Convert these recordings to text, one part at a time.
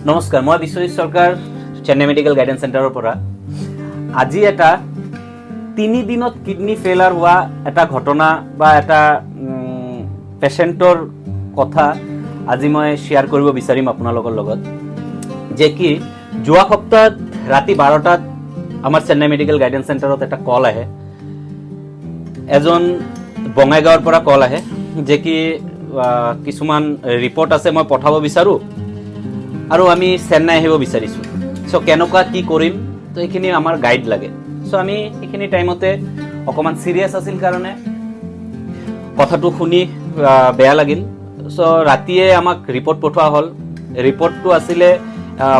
নমস্কাৰ, মই বিশ্বজিৎ সৰকাৰ, Chennai medical guidance চেণ্টাৰৰ পৰা। আজি এটা 3 দিনত কিডনি ফেইলাৰ হোৱা এটা ঘটনা বা এটা পেচেণ্টৰ কথা আজি মই শ্বেয়াৰ কৰিব বিচাৰিম আপোনালোকৰ লগত। যে কি যোৱা সপ্তাহত ৰাতি 12টাত আমাৰ চেন্নাই মেডিকেল গাইডেন্স চেণ্টাৰত এটা কল আহে। এজন বঙাইগাঁৱৰ পৰা কল আহে যে কি কিছুমান ৰিপৰ্ট আছে মই পঠাব বিচাৰোঁ আৰু আমি চেন্নাই আহিব বিচাৰিছোঁ। চ' কেনেকুৱা কি কৰিম, তো এইখিনি আমাৰ গাইড লাগে। চ' আমি সেইখিনি টাইমতে অকণমান চিৰিয়াছ আছিল কাৰণে কথাটো শুনি বেয়া লাগিল। চ' ৰাতিয়ে আমাক ৰিপৰ্ট পঠোৱা হ'ল। ৰিপৰ্টটো আছিলে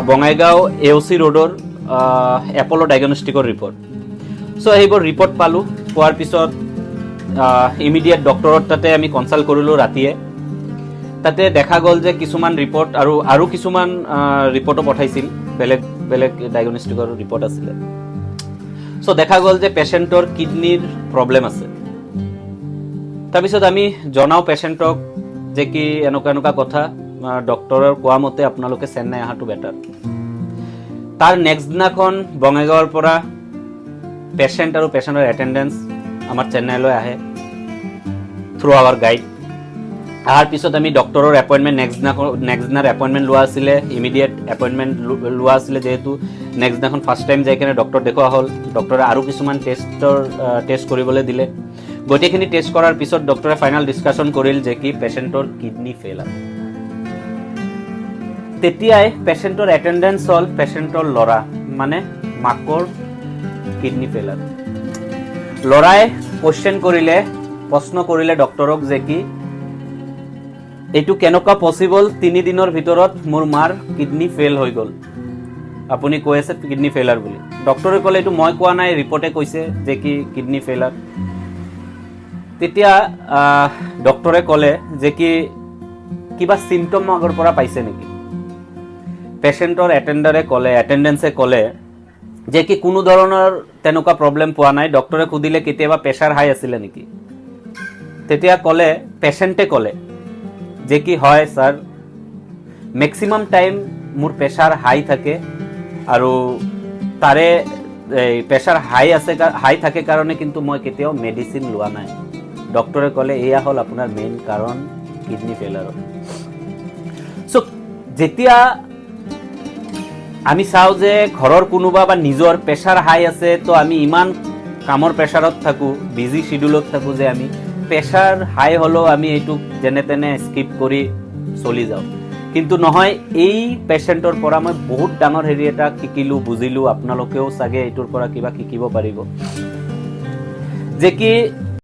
বঙাইগাঁও AOC ৰোডৰ এপ'ল' ডায়েগনষ্টিকৰ ৰিপৰ্ট। চ' সেইবোৰ ৰিপৰ্ট পালোঁ। পোৱাৰ পিছত ইমিডিয়েট ডক্টৰৰ তাতে আমি কনচাল্ট কৰিলোঁ ৰাতিয়ে। তাতে দেখা গ'ল যে কিছুমান ৰিপৰ্ট আৰু কিছুমান ৰিপৰ্টো পঠাইছিল, বেলেগ বেলেগ ডায়েগনষ্টিকৰ ৰিপৰ্ট আছিলে। চ' দেখা গ'ল যে পেচেণ্টৰ কিডনিৰ প্ৰব্লেম আছে। তাৰপিছত আমি জনাওঁ পেচেণ্টক যে কি এনেকুৱা কথা, ডক্টৰৰ কোৱা মতে আপোনালোকে চেন্নাই অহাটো বেটাৰ। তাৰ নেক্সট দিনাখন বঙাইগাঁৱৰ পৰা পেচেণ্ট আৰু পেচেণ্টৰ এটেণ্ডেঞ্চ আমাৰ চেন্নাইলৈ আহে থ্ৰু আৱাৰ গাইড। অহাৰ পিছত আমি ডক্টৰৰ এপইণ্টমেণ্ট নেক্সট দিনাৰ এপইণ্টমেণ্ট লোৱা আছিলে, ইমিডিয়েট এপইণ্টমেণ্ট লোৱা আছিলে, যিহেতু নেক্সট দিনাখন ফাৰ্ষ্ট টাইম যাই কিনে ডক্টৰ দেখুওৱা হ'ল। ডক্টৰে আৰু কিছুমান টেষ্ট কৰিবলৈ দিলে। গোটেইখিনি টেষ্ট কৰাৰ পিছত ডক্টৰে ফাইনেল ডিছকাশ্যন কৰিল যে কি পেচেণ্টৰ কিডনি ফেইলাৰ। তেতিয়াই পেচেণ্টৰ এটেণ্ডেঞ্চ হ'ল পেচেণ্টৰ ল'ৰা, মানে মাকৰ কিডনি ফেইলাৰ। ল'ৰাই প্ৰশ্ন কৰিলে ডক্টৰক যে কি এইটো কেনেকুৱা পচিবল, 3 দিনৰ ভিতৰত মোৰ মাৰ কিডনি ফেইল হৈ গ'ল, আপুনি কৈ আছে কিডনি ফেইলাৰ বুলি। ডক্টৰে ক'লে এইটো মই কোৱা নাই, ৰিপৰ্টে কৈছে যে কি কিডনি ফেইলাৰ। তেতিয়া ডক্টৰে ক'লে যে কি কিবা চিমটম আগৰ পৰা পাইছে নেকি। পেচেণ্টৰ এটেণ্ডেঞ্চে ক'লে যে কি কোনো ধৰণৰ তেনেকুৱা প্ৰব্লেম পোৱা নাই। ডক্টৰে সুধিলে কেতিয়াবা প্ৰেছাৰ হাই আছিলে নেকি। তেতিয়া পেচেণ্টে ক'লে যে কি হয় ছাৰ, মেক্সিমাম টাইম মোৰ প্ৰেছাৰ হাই থাকে আৰু তাৰে প্ৰেছাৰ হাই থাকে কাৰণে কিন্তু মই কেতিয়াও মেডিচিন লোৱা নাই। ডক্টৰে ক'লে এয়া হ'ল আপোনাৰ মেইন কাৰণ কিডনি ফেইলাৰৰ। চ' যেতিয়া আমি চাওঁ যে ঘৰৰ কোনোবা বা নিজৰ প্ৰেছাৰ হাই আছে, তো আমি ইমান কামৰ প্ৰেছাৰত থাকোঁ, বিজি শিডিউলত থাকোঁ যে আমি প্ৰেছাৰ হাই হ'লেও আমি এইটোক যেনে তেনে স্কিপ কৰি চলি যাওঁ। কিন্তু নহয়, এই পেচেণ্টৰ পৰা মই বহুত ডাঙৰ এটা শিকিলোঁ, বুজিলোঁ। আপোনালোকেও চাগে এইটোৰ পৰা কিবা শিকিব পাৰিব। যে কি